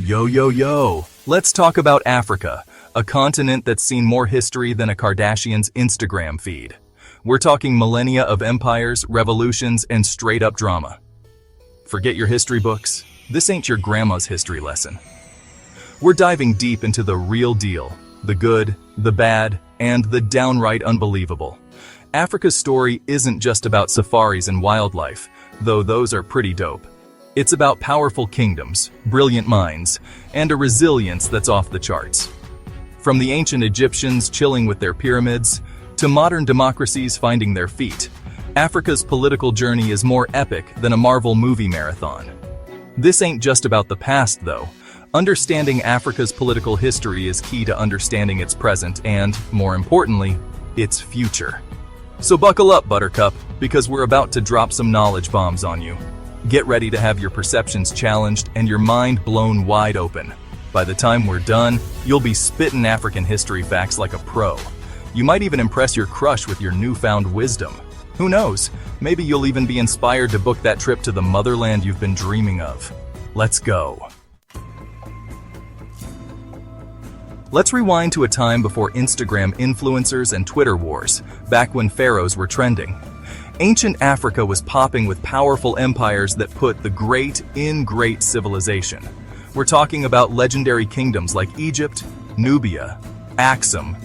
Yo, yo, yo! Let's talk about Africa, a continent that's seen more history than a Kardashian's Instagram feed. We're talking millennia of empires, revolutions, and straight-up drama. Forget your history books. This ain't your grandma's history lesson. We're diving deep into the real deal, the good, the bad, and the downright unbelievable. Africa's story isn't just about safaris and wildlife, though those are pretty dope. It's about powerful kingdoms, brilliant minds, and a resilience that's off the charts. From the ancient Egyptians chilling with their pyramids, to modern democracies finding their feet, Africa's political journey is more epic than a Marvel movie marathon. This ain't just about the past, though. Understanding Africa's political history is key to understanding its present and, more importantly, its future. So buckle up, Buttercup, because we're about to drop some knowledge bombs on you. Get ready to have your perceptions challenged and your mind blown wide open. By the time we're done, you'll be spitting African history facts like a pro. You might even impress your crush with your newfound wisdom. Who knows, maybe you'll even be inspired to book that trip to the motherland you've been dreaming of. Let's go. Let's rewind to a time before Instagram influencers and Twitter wars, back when pharaohs were trending. Ancient Africa was popping with powerful empires that put the great in great civilization. We're talking about legendary kingdoms like Egypt, Nubia, Axum,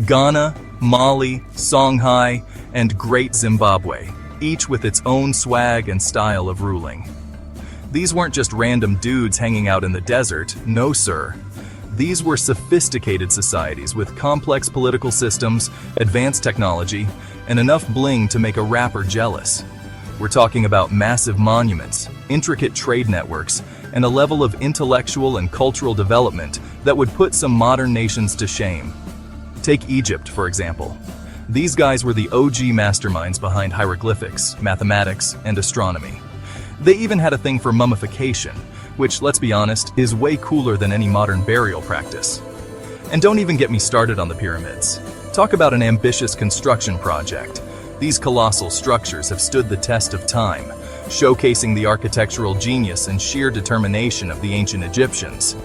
Ghana, Mali, Songhai, and Great Zimbabwe, each with its own swag and style of ruling. These weren't just random dudes hanging out in the desert, no sir. These were sophisticated societies with complex political systems, advanced technology, and enough bling to make a rapper jealous. We're talking about massive monuments, intricate trade networks, and a level of intellectual and cultural development that would put some modern nations to shame. Take Egypt, for example. These guys were the OG masterminds behind hieroglyphics, mathematics, and astronomy. They even had a thing for mummification, which, let's be honest, is way cooler than any modern burial practice. And don't even get me started on the pyramids. Talk about an ambitious construction project. These colossal structures have stood the test of time, showcasing the architectural genius and sheer determination of the ancient Egyptians.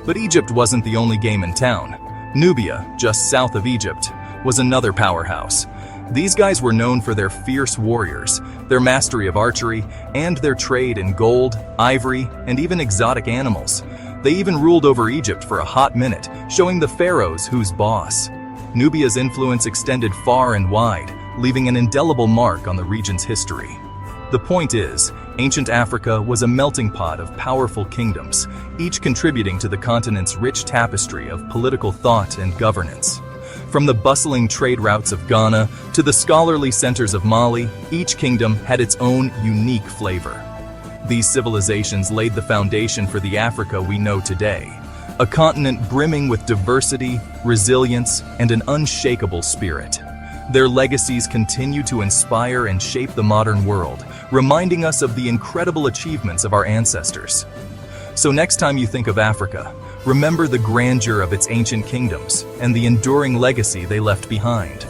But Egypt wasn't the only game in town. Nubia, just south of Egypt, was another powerhouse. These guys were known for their fierce warriors, their mastery of archery, and their trade in gold, ivory, and even exotic animals. They even ruled over Egypt for a hot minute, showing the pharaohs who's boss. Nubia's influence extended far and wide, leaving an indelible mark on the region's history. The point is, ancient Africa was a melting pot of powerful kingdoms, each contributing to the continent's rich tapestry of political thought and governance. From the bustling trade routes of Ghana to the scholarly centers of Mali, each kingdom had its own unique flavor. These civilizations laid the foundation for the Africa we know today, a continent brimming with diversity, resilience, and an unshakable spirit. Their legacies continue to inspire and shape the modern world, reminding us of the incredible achievements of our ancestors. So next time you think of Africa, remember the grandeur of its ancient kingdoms and the enduring legacy they left behind.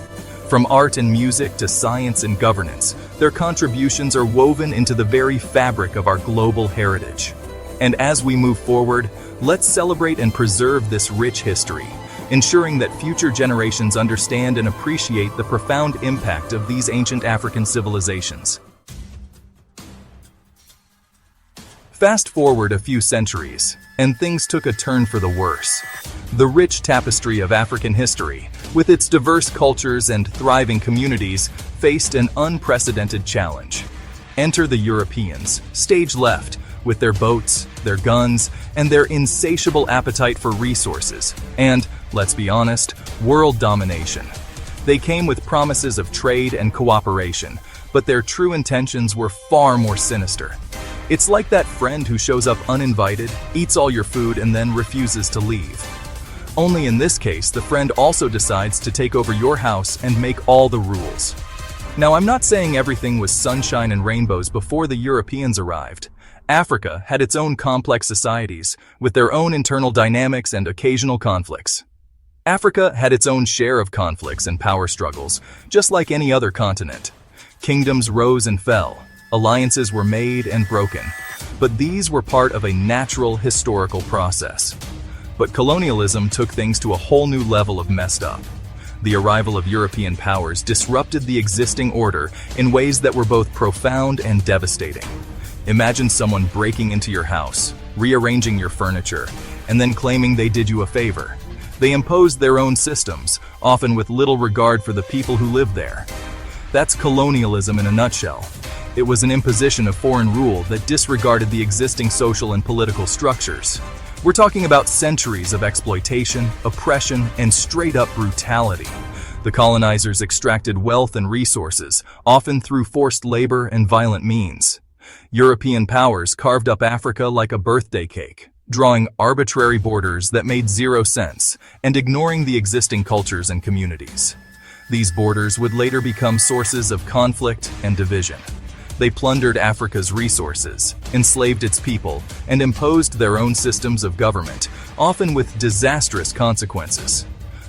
From art and music to science and governance, their contributions are woven into the very fabric of our global heritage. And as we move forward, let's celebrate and preserve this rich history, ensuring that future generations understand and appreciate the profound impact of these ancient African civilizations. Fast forward a few centuries, and things took a turn for the worse. The rich tapestry of African history, with its diverse cultures and thriving communities, faced an unprecedented challenge. Enter the Europeans, stage left, with their boats, their guns, and their insatiable appetite for resources, and, let's be honest, world domination. They came with promises of trade and cooperation, but their true intentions were far more sinister. It's like that friend who shows up uninvited, eats all your food, and then refuses to leave. Only in this case, the friend also decides to take over your house and make all the rules. Now, I'm not saying everything was sunshine and rainbows before the Europeans arrived. Africa had its own complex societies, with their own internal dynamics and occasional conflicts. Africa had its own share of conflicts and power struggles, just like any other continent. Kingdoms rose and fell, alliances were made and broken. but these were part of a natural historical process. But colonialism took things to a whole new level of messed up. The arrival of European powers disrupted the existing order in ways that were both profound and devastating. Imagine someone breaking into your house, rearranging your furniture, and then claiming they did you a favor. They imposed their own systems, often with little regard for the people who lived there. That's colonialism in a nutshell. It was an imposition of foreign rule that disregarded the existing social and political structures. We're talking about centuries of exploitation, oppression, and straight-up brutality. The colonizers extracted wealth and resources, often through forced labor and violent means. European powers carved up Africa like a birthday cake, drawing arbitrary borders that made zero sense and ignoring the existing cultures and communities. These borders would later become sources of conflict and division. They plundered Africa's resources, enslaved its people, and imposed their own systems of government, often with disastrous consequences.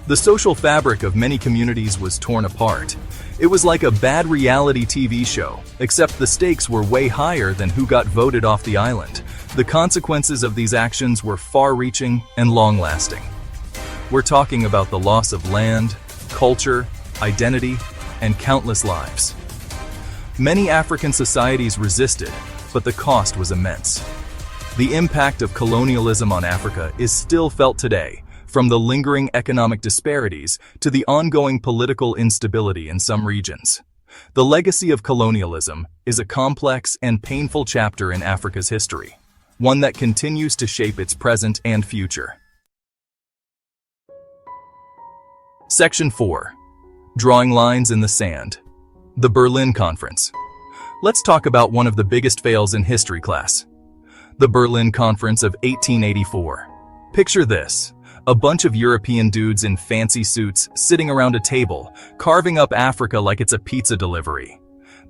The social fabric of many communities was torn apart. It was like a bad reality TV show, except the stakes were way higher than who got voted off the island. The consequences of these actions were far-reaching and long-lasting. We're talking about the loss of land, culture, identity, and countless lives. Many African societies resisted, but the cost was immense. The impact of colonialism on Africa is still felt today, from the lingering economic disparities to the ongoing political instability in some regions. The legacy of colonialism is a complex and painful chapter in Africa's history, one that continues to shape its present and future. Section 4. Drawing Lines in the Sand. The Berlin Conference. Let's talk about one of the biggest fails in history class. The Berlin Conference of 1884. Picture this. A bunch of European dudes in fancy suits sitting around a table, carving up Africa like it's a pizza delivery.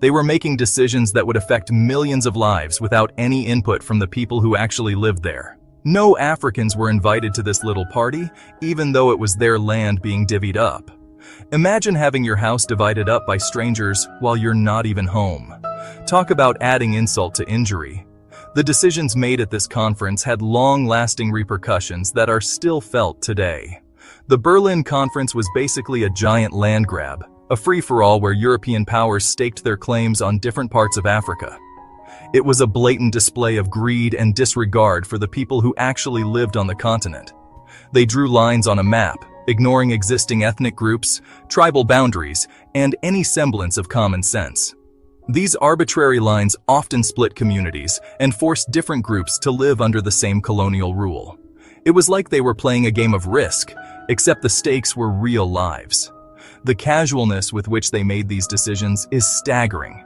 They were making decisions that would affect millions of lives without any input from the people who actually lived there. No Africans were invited to this little party, even though it was their land being divvied up. Imagine having your house divided up by strangers while you're not even home. Talk about adding insult to injury. The decisions made at this conference had long-lasting repercussions that are still felt today. The Berlin Conference was basically a giant land grab, a free-for-all where European powers staked their claims on different parts of Africa. It was a blatant display of greed and disregard for the people who actually lived on the continent. They drew lines on a map, ignoring existing ethnic groups, tribal boundaries, and any semblance of common sense. These arbitrary lines often split communities and forced different groups to live under the same colonial rule. It was like they were playing a game of Risk, except the stakes were real lives. The casualness with which they made these decisions is staggering.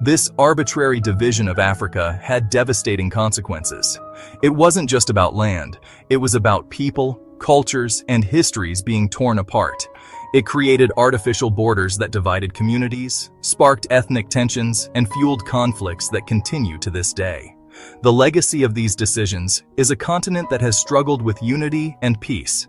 This arbitrary division of Africa had devastating consequences. It wasn't just about land, it was about people, cultures, and histories being torn apart. It created artificial borders that divided communities, sparked ethnic tensions, and fueled conflicts that continue to this day. The legacy of these decisions is a continent that has struggled with unity and peace.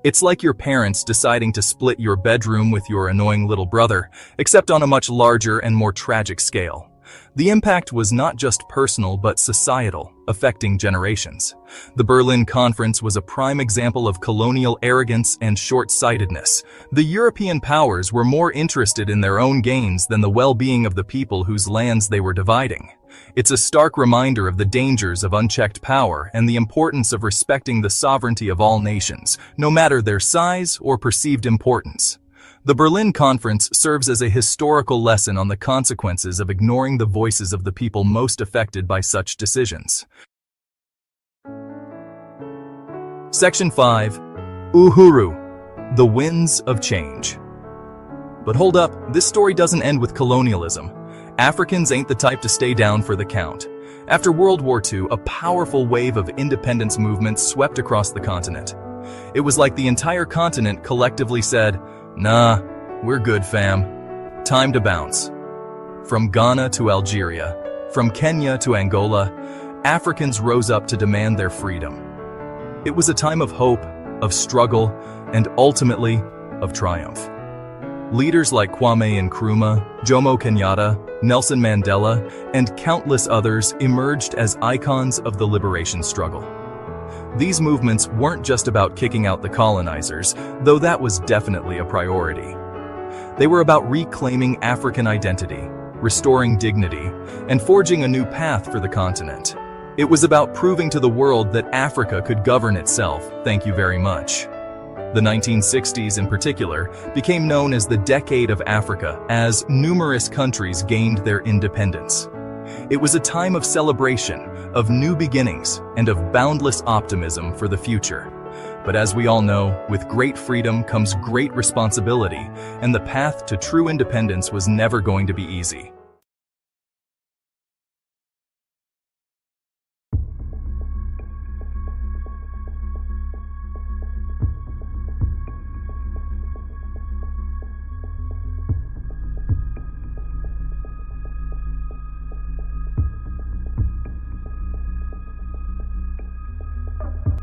It's like your parents deciding to split your bedroom with your annoying little brother, except on a much larger and more tragic scale. The impact was not just personal but societal, affecting generations. The Berlin Conference was a prime example of colonial arrogance and short-sightedness. The European powers were more interested in their own gains than the well-being of the people whose lands they were dividing. It's a stark reminder of the dangers of unchecked power and the importance of respecting the sovereignty of all nations, no matter their size or perceived importance. The Berlin Conference serves as a historical lesson on the consequences of ignoring the voices of the people most affected by such decisions. Section 5. Uhuru, the Winds of Change. But hold up, this story doesn't end with colonialism. Africans ain't the type to stay down for the count. After World War II, a powerful wave of independence movements swept across the continent. It was like the entire continent collectively said, "Nah, we're good, fam. Time to bounce." From Ghana to Algeria, from Kenya to Angola, Africans rose up to demand their freedom. It was a time of hope, of struggle, and ultimately, of triumph. Leaders like Kwame Nkrumah, Jomo Kenyatta, Nelson Mandela, and countless others emerged as icons of the liberation struggle. These movements weren't just about kicking out the colonizers, though that was definitely a priority. They were about reclaiming African identity, restoring dignity, and forging a new path for the continent. It was about proving to the world that Africa could govern itself. Thank you very much. The 1960s in particular became known as the Decade of Africa as numerous countries gained their independence. It was a time of celebration, of new beginnings, and of boundless optimism for the future. But as we all know, with great freedom comes great responsibility, and the path to true independence was never going to be easy.